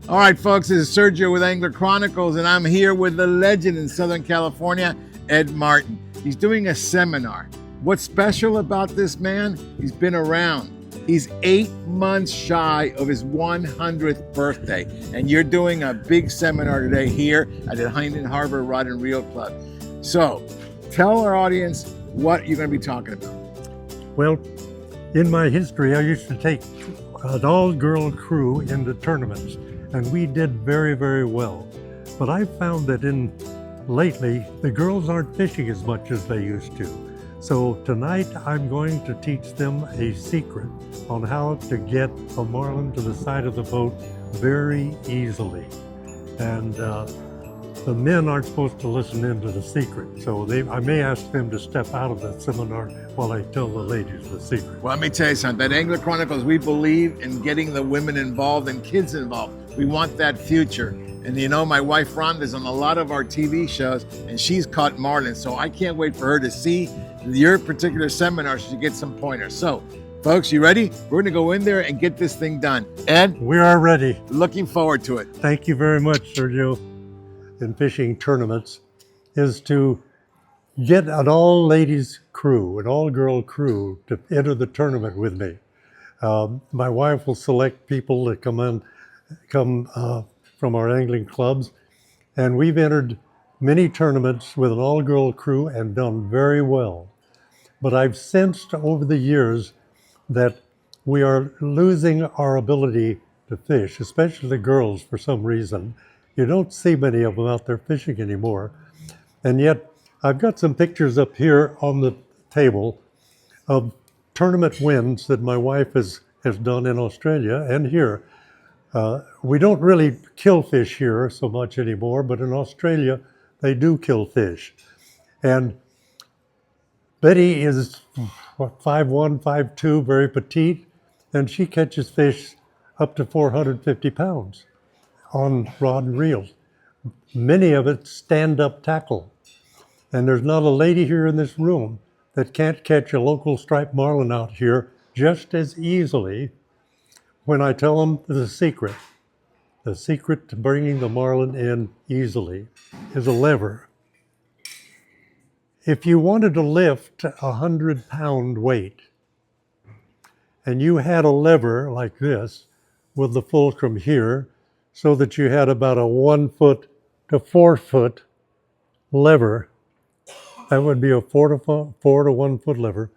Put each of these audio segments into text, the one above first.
All right, folks, this is Sergio with Angler Chronicles, and I'm here with the legend in Southern California, Ed Martin. He's doing a seminar. What's special about this man? He's been around. He's 8 months shy of his 100th birthday, and you're doing a big seminar today here at the Huntington Harbour Rod and Reel Club. So, tell our audience what you're going to be talking about. Well, in my history, I used to take an all-girl crew into tournaments, and we did very, very well. But I found that lately, the girls aren't fishing as much as they used to. So tonight, I'm going to teach them a secret on how to get a marlin to the side of the boat very easily. And the men aren't supposed to listen in to the secret. So I may ask them to step out of the seminar while I tell the ladies the secret. Well, let me tell you something. At Angler Chronicles, we believe in getting the women involved and kids involved. We want that future. And you know, my wife Rhonda's on a lot of our TV shows, and she's caught marlin. So I can't wait for her to see your particular seminar so she gets some pointers. So, folks, you ready? We're going to go in there and get this thing done. Ed? We are ready. Looking forward to it. Thank you very much, Sergio. In fishing tournaments is to get an all-ladies crew, an all-girl crew to enter the tournament with me. My wife will select people that come from our angling clubs, and we've entered many tournaments with an all-girl crew and done very well. But I've sensed over the years that we are losing our ability to fish, especially the girls for some reason. You don't see many of them out there fishing anymore. And yet, I've got some pictures up here on the table of tournament wins that my wife has done in Australia and here. We don't really kill fish here so much anymore, but in Australia, they do kill fish. And Betty is 5'1", 5'2", very petite, and she catches fish up to 450 pounds on rod and reels. Many of it stand-up tackle. And there's not a lady here in this room that can't catch a local striped marlin out here just as easily when I tell them the secret. The secret to bringing the marlin in easily is a lever. If you wanted to lift a 100-pound weight and you had a lever like this with the fulcrum here so that you had about a 1 foot to 4 foot lever, that would be a 4 to 1 foot lever.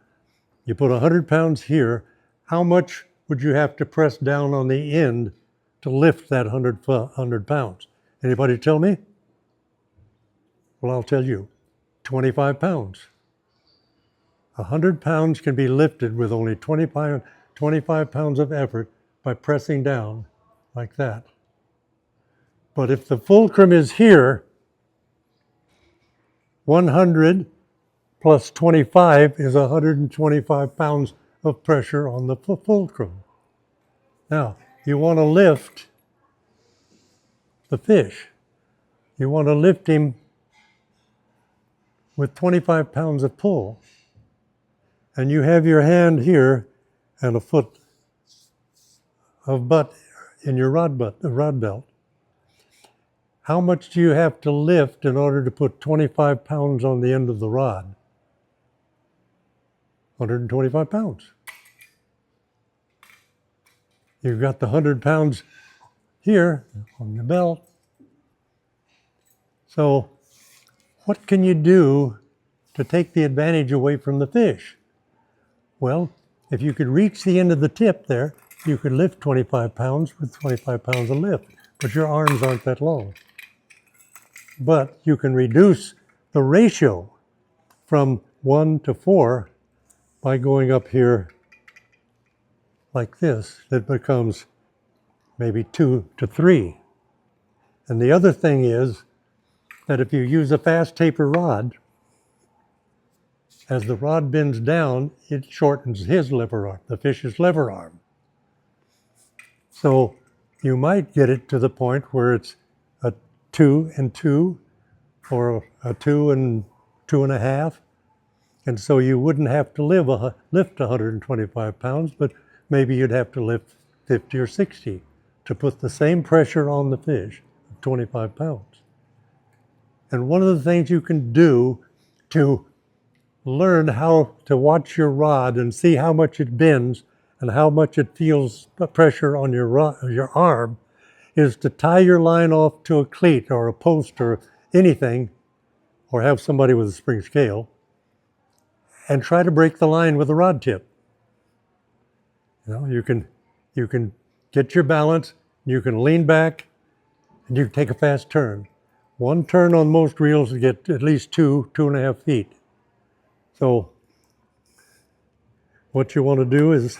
You put 100 pounds here, how much would you have to press down on the end to lift that 100 pounds? Anybody tell me? Well, I'll tell you. 25 pounds. 100 pounds can be lifted with only 25 pounds of effort by pressing down like that. But if the fulcrum is here, 100 plus 25 is 125 pounds of pressure on the fulcrum. Now, you want to lift the fish. You want to lift him with 25 pounds of pull, and you have your hand here and a foot of butt in your rod belt. How much do you have to lift in order to put 25 pounds on the end of the rod? 125 pounds. You've got the 100 pounds here on the belt. So what can you do to take the advantage away from the fish? Well, if you could reach the end of the tip there, you could lift 25 pounds with 25 pounds of lift, but your arms aren't that long. But you can reduce the ratio from 1 to 4 by going up here like this. It becomes maybe 2 to 3. And the other thing is that if you use a fast taper rod, as the rod bends down, it shortens his lever arm, the fish's lever arm. So you might get it to the point where it's a 2 and 2, or a 2 and 2.5. And so you wouldn't have to lift 125 pounds, but maybe you'd have to lift 50 or 60 to put the same pressure on the fish, 25 pounds. And one of the things you can do to learn how to watch your rod and see how much it bends and how much it feels the pressure on your arm is to tie your line off to a cleat or a post or anything, or have somebody with a spring scale, and try to break the line with a rod tip. You can get your balance, you can lean back, and you can take a fast turn. One turn on most reels to get at least 2.5 feet. So what you want to do is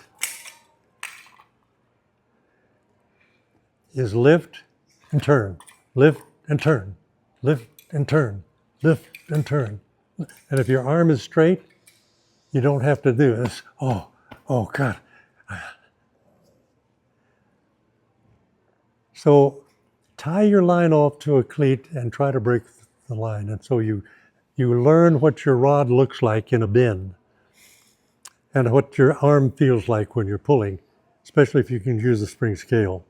lift and turn, lift and turn, lift and turn, lift and turn. And if your arm is straight, you don't have to do this. Oh God. So tie your line off to a cleat and try to break the line. And so you learn what your rod looks like in a bend and what your arm feels like when you're pulling, especially if you can use a spring scale.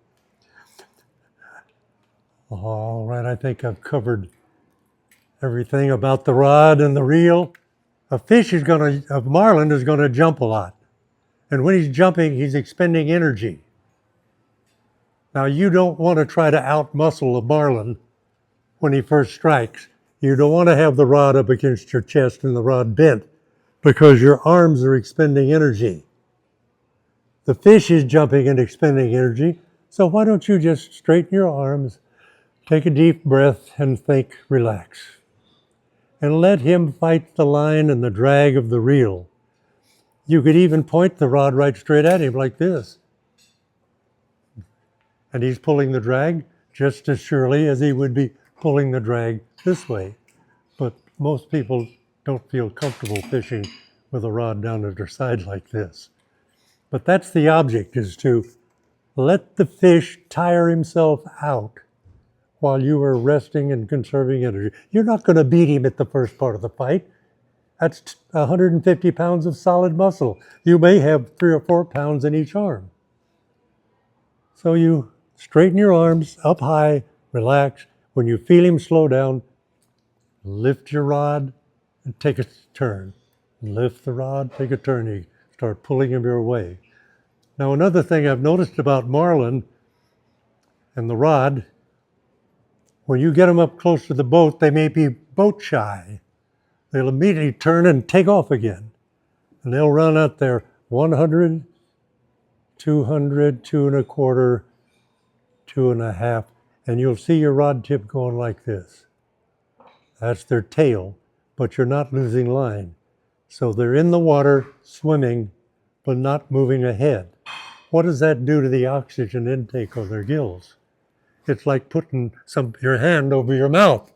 All right, I think I've covered everything about the rod and the reel. A marlin is gonna jump a lot. And when he's jumping, he's expending energy. Now, you don't want to try to outmuscle a marlin when he first strikes. You don't want to have the rod up against your chest and the rod bent because your arms are expending energy. The fish is jumping and expending energy, so why don't you just straighten your arms, take a deep breath, and think, relax. And let him fight the line and the drag of the reel. You could even point the rod right straight at him like this. And he's pulling the drag just as surely as he would be pulling the drag this way. But most people don't feel comfortable fishing with a rod down at their side like this. But that's the object, is to let the fish tire himself out while you are resting and conserving energy. You're not going to beat him at the first part of the fight. That's 150 pounds of solid muscle. You may have 3 or 4 pounds in each arm. So you straighten your arms up high, relax. When you feel him slow down, lift your rod and take a turn. Lift the rod, take a turn. You start pulling him your way. Now, another thing I've noticed about marlin and the rod, when you get them up close to the boat, they may be boat shy. They'll immediately turn and take off again. And they'll run out there 100, 200, 2.25, 2.5, and you'll see your rod tip going like this. That's their tail, but you're not losing line. So they're in the water swimming, but not moving ahead. What does that do to the oxygen intake of their gills? It's like putting your hand over your mouth.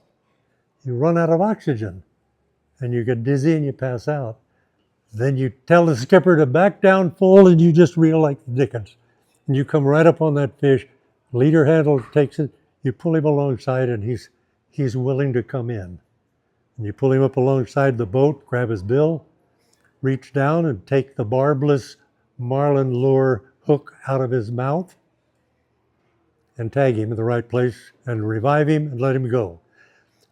You run out of oxygen and you get dizzy and you pass out. Then you tell the skipper to back down full and you just reel like the dickens. And you come right up on that fish, leader handle takes it, you pull him alongside and he's willing to come in. And you pull him up alongside the boat, grab his bill, reach down and take the barbless marlin lure hook out of his mouth and tag him in the right place and revive him and let him go.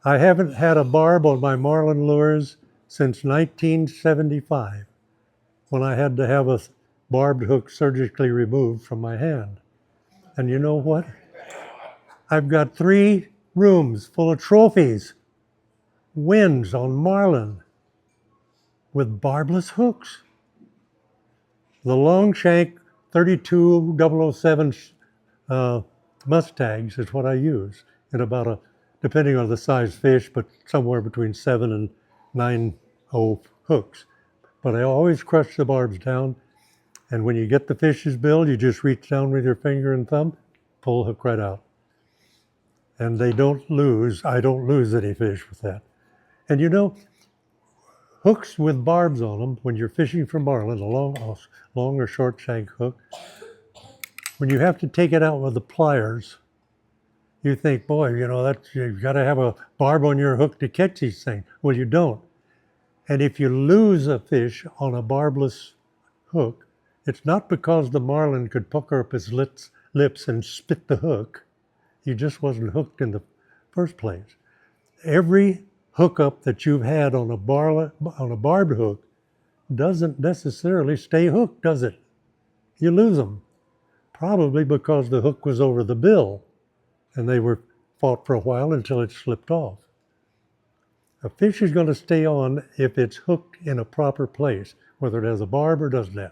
I haven't had a barb on my marlin lures since 1975, when I had to have a barbed hook surgically removed from my hand. And you know what? I've got 3 rooms full of trophies, wins on marlin with barbless hooks. The long shank 32007 mustags is what I use in about depending on the size fish, but somewhere between 7 and 9.0 hooks. But I always crush the barbs down, and when you get the fish's bill, you just reach down with your finger and thumb, pull the hook right out. And they don't lose, I don't lose any fish with that. And you know, hooks with barbs on them, when you're fishing for marlin, a long or short shank hook, when you have to take it out with the pliers, you think, boy, you know, you've got to have a barb on your hook to catch these things. Well, you don't. And if you lose a fish on a barbless hook, it's not because the marlin could pucker up his lips lips and spit the hook, you just wasn't hooked in the first place. Every hookup that you've had on a barbed hook doesn't necessarily stay hooked, does it? You lose them, probably because the hook was over the bill and they were fought for a while until it slipped off. A fish is going to stay on if it's hooked in a proper place, whether it has a barb or doesn't have.